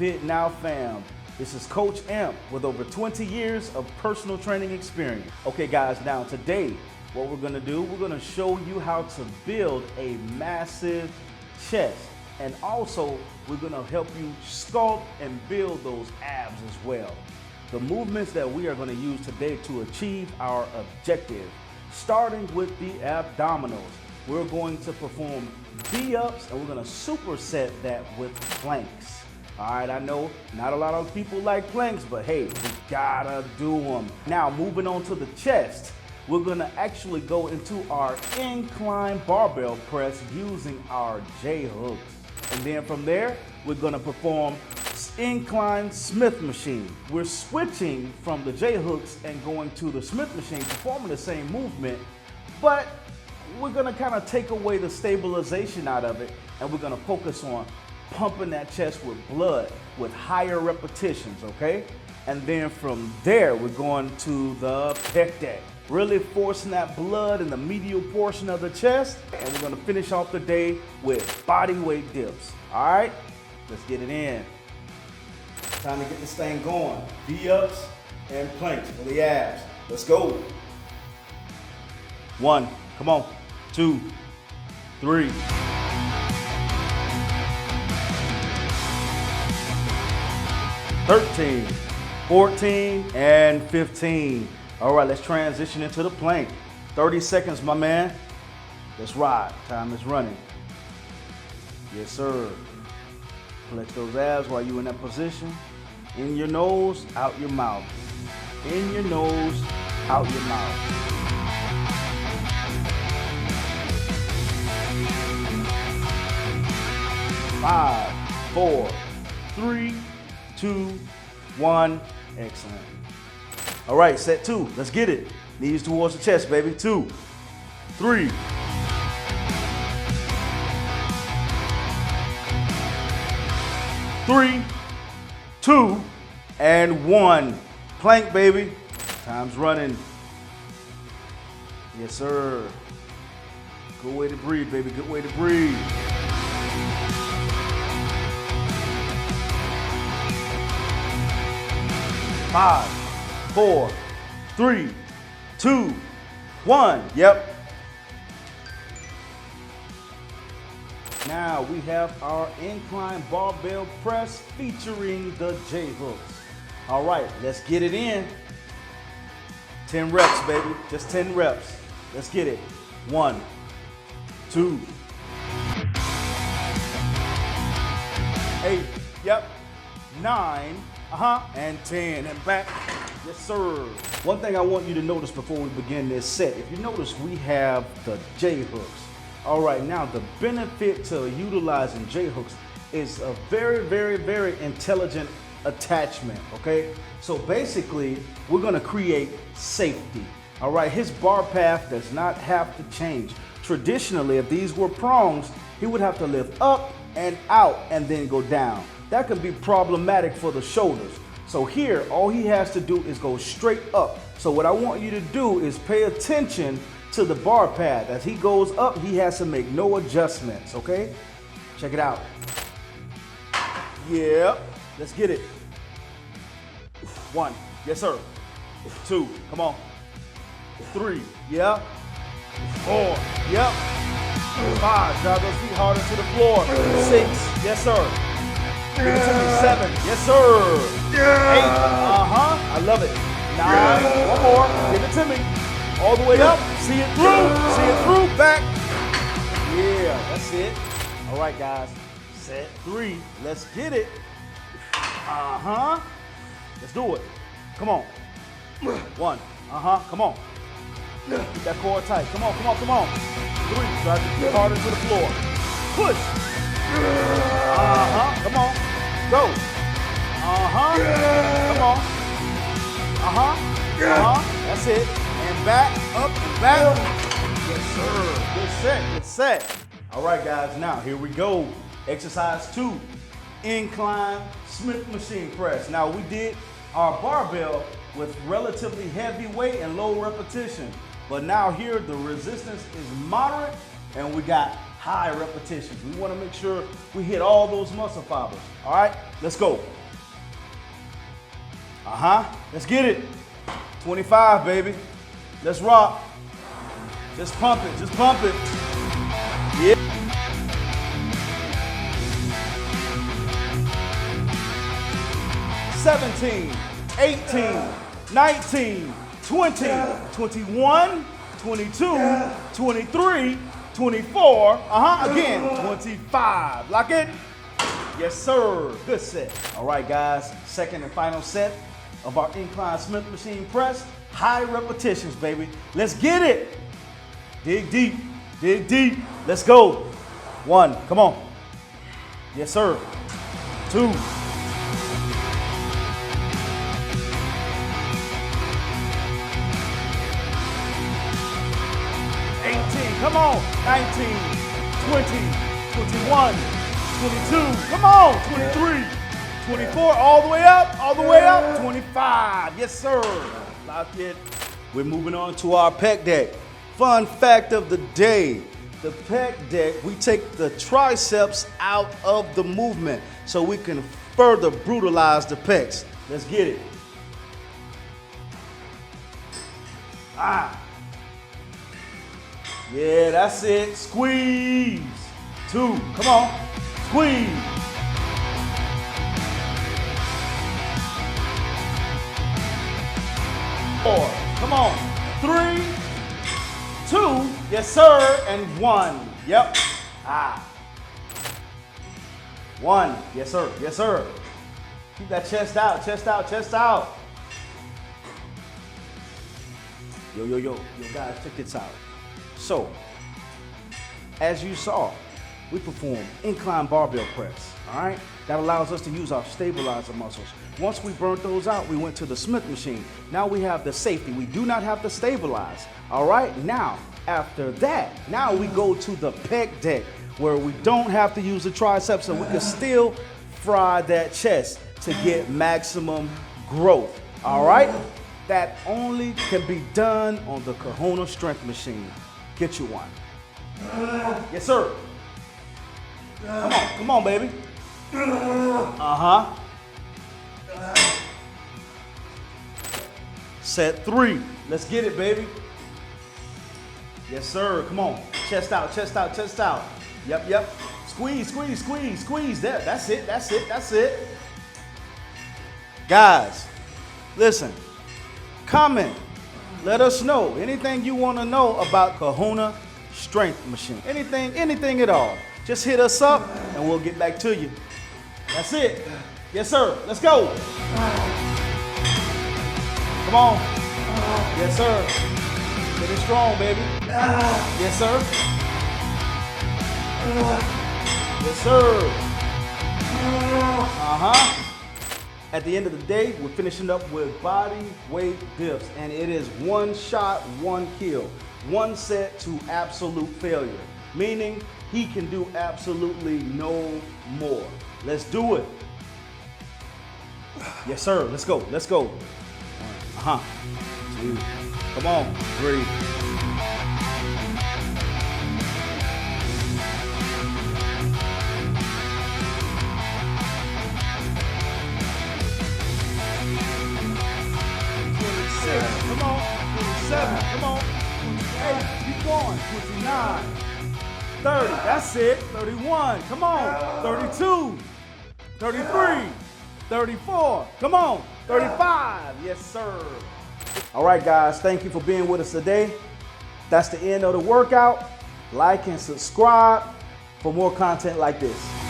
BeFitNow fam. This is Coach Amp with over 20 years of personal training experience. Okay guys, now today what we're gonna do, we're gonna show you how to build a massive chest. And also we're gonna help you sculpt and build those abs as well. The movements that we are gonna use today to achieve our objective, starting with the abdominals. We're going to perform V-ups and we're gonna superset that with planks. All right, I know not a lot of people like planks, but hey, we gotta do them. Now, moving on to the chest, we're gonna actually go into our incline barbell press using our J-hooks. And then from there, we're gonna perform Incline Smith machine. We're switching from the J-hooks and going to the Smith machine, performing the same movement, but we're gonna kind of take away the stabilization out of it, and we're gonna focus on pumping that chest with blood with higher repetitions, okay? And then from there, we're going to the Pec Deck, really forcing that blood in the medial portion of the chest, and we're gonna finish off the day with body weight dips. All right, let's get it in. Time to get this thing going. V-ups and planks for the abs. Let's go. 1, come on, 2, 3. 13, 14, and 15. All right, let's transition into the plank. 30 seconds, my man. Let's ride. Time is running. Yes, sir. Flex those abs while you're in that position. In your nose, out your mouth. In your nose, out your mouth. Five, 4, 3, 2, 1. Excellent. All right, set 2. Let's get it. Knees towards the chest, baby. 2, 3. 3, 2, and 1. Plank, baby. Time's running. Yes, sir. Good way to breathe, baby. Good way to breathe. 5, 4, 3, 2, 1. Yep. Now we have our incline barbell press featuring the J-hooks. All right, let's get it in. 10 reps, baby. Just 10 reps. Let's get it. 1, 2, 8. Yep. 9. And 10 and back. Yes, sir. One thing I want you to notice before we begin this set, if you notice, we have the J-hooks. All right, now the benefit to utilizing J-hooks is a very, very, very intelligent attachment, okay? So basically, we're gonna create safety. All right, his bar path does not have to change. Traditionally, if these were prongs, he would have to lift up and out and then go down. That can be problematic for the shoulders. So here, all he has to do is go straight up. So what I want you to do is pay attention to the bar path. As he goes up, he has to make no adjustments, okay? Check it out. Yep, let's get it. 1, yes sir. 2, come on. 3, yeah. 4, yep. 5, drive those feet harder to the floor. 6, yes sir. Give it to me. 7, yes sir. 8, I love it. 9, one more, give it to me. All the way up, see it through, back. Yeah, that's it. All right, guys, set 3, let's get it. Let's do it. Come on. 1, come on. Keep that core tight. Come on. 3, drive the feet harder to the floor. Push. Come on. Go. Come on. That's it. And back, up, and back. Yes, sir. Good set. All right, guys, now here we go. Exercise 2, incline Smith machine press. Now we did our barbell with relatively heavy weight and low repetition. But now here the resistance is moderate and we got high repetitions. We want to make sure we hit all those muscle fibers. All right, let's go. Let's get it. 25, baby. Let's rock. Just pump it, just pump it. Yeah. 17, 18, 19, 20, 21, 22, 23, 24, again, 25. Lock it. Yes, sir. Good set. All right, guys. Second and final set of our Incline Smith machine press. High repetitions, baby. Let's get it. Dig deep. Dig deep. Let's go. 1. Come on. Yes, sir. 2. 18. Come on. 19, 20, 21, 22. Come on. 23, 24. All the way up. All the way up. 25. Yes, sir. Lock it. We're moving on to our Pec Deck. Fun fact of the day. The Pec Deck, we take the triceps out of the movement so we can further brutalize the pecs. Let's get it. Yeah, that's it. Squeeze. 2. Come on. Squeeze. 4. Come on. 3, 2. Yes, sir. And 1. Yep. 1. Yes, sir. Yes, sir. Keep that chest out. Chest out. Chest out. Yo, yo, yo. Yo, guys, check this out. So, as you saw, we perform incline barbell press, all right? That allows us to use our stabilizer muscles. Once we burnt those out, we went to the Smith machine. Now we have the safety. We do not have to stabilize, all right? Now, after that, now we go to the Pec Deck where we don't have to use the triceps and we can still fry that chest to get maximum growth, all right? That only can be done on the Kahuna Strength Machine. Get you one. Yes, sir. Come on, baby. Set 3. Let's get it, baby. Yes, sir. Come on. Chest out, chest out, chest out. Yep, yep. Squeeze, squeeze, squeeze, squeeze. There. That's it, that's it, that's it. Guys, listen. Comment. Let us know anything you want to know about Kahuna Strength Machine. Anything at all. Just hit us up and we'll get back to you. That's it. Yes, sir. Let's go. Come on. Yes, sir. Get it strong, baby. Yes, sir. Yes, sir. At the end of the day, we're finishing up with body weight dips, and it is 1 shot, 1 kill. 1 set to absolute failure, meaning he can do absolutely no more. Let's do it. Yes, sir. Let's go. Let's go. 1, 2. Come on. 3. 26. Come on. 27. Come on. 28. Keep going. 29. 30. That's it. 31. Come on. 32. 33. 34. Come on. 35. Yes, sir. All right, guys. Thank you for being with us today. That's the end of the workout. Like and subscribe for more content like this.